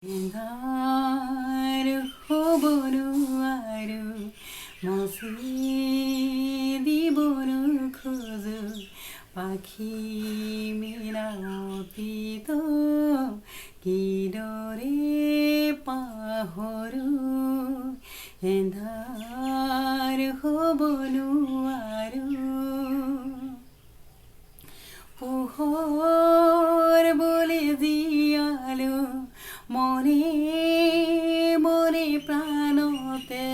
Andher hobo nuaru mosi dibonu khoju পাখি মিলাতীত কিদৰে পাহৰো এন্ধাৰ হ'ব নোৱাৰো পোহৰ বুলি জীয়ালো মনে মনে প্ৰাণতে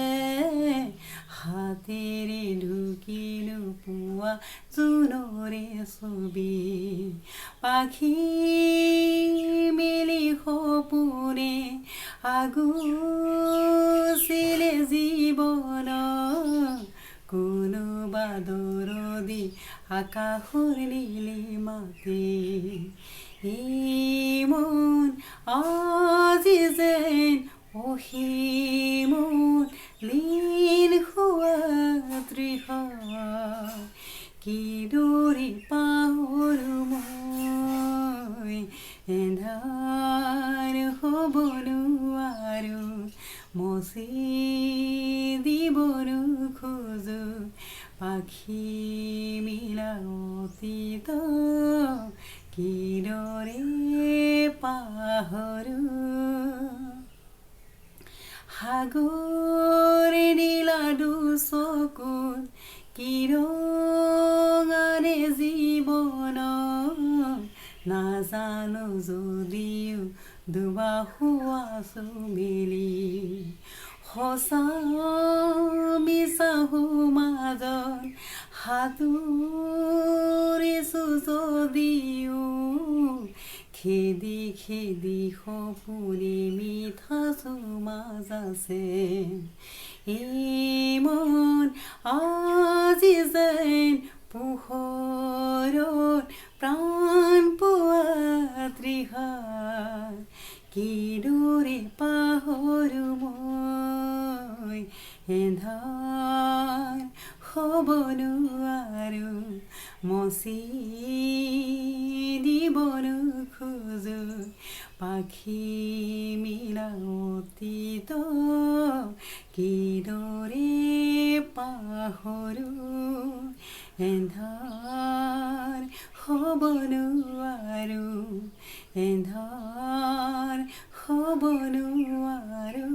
হাতেৰে ঢুকিলো পুৱা জোনৰে ছবি পাখি মেলি সপোনে আগুচিলে জীৱন কোনোবা দৰদি আকাশৰ নীলিমাতে এই মন আজি যেন অসীমন লীন হোৱা তৃষা কিদৰে পাহৰো মই এন্ধাৰ হ'ব নোৱাৰো মচি দিবনো খোজো পাখি মিলাতীত কিদৰে পাহৰো সাগৰে নীলা দুচকুত কিৰঙাৰে জীৱন নাজানো যদিও দুবাহু আছো মেলি সঁচা মিছাহু মাজত সাঁতুৰিছো যদিও খেদি খেদি সপোনে মিঠা চুমাজ আছে এই মন আজি যেন পোহৰত প্ৰাণ পোৱা তৃষা কিদৰে পাহৰো মই এন্ধাৰ হ'ব নোৱাৰো মচি দিবনো খোজো পাখি মিলাতীত কিদৰে পাহৰো এন্ধাৰ হ'ব নোৱাৰো এন্ধাৰ হ'ব নোৱাৰো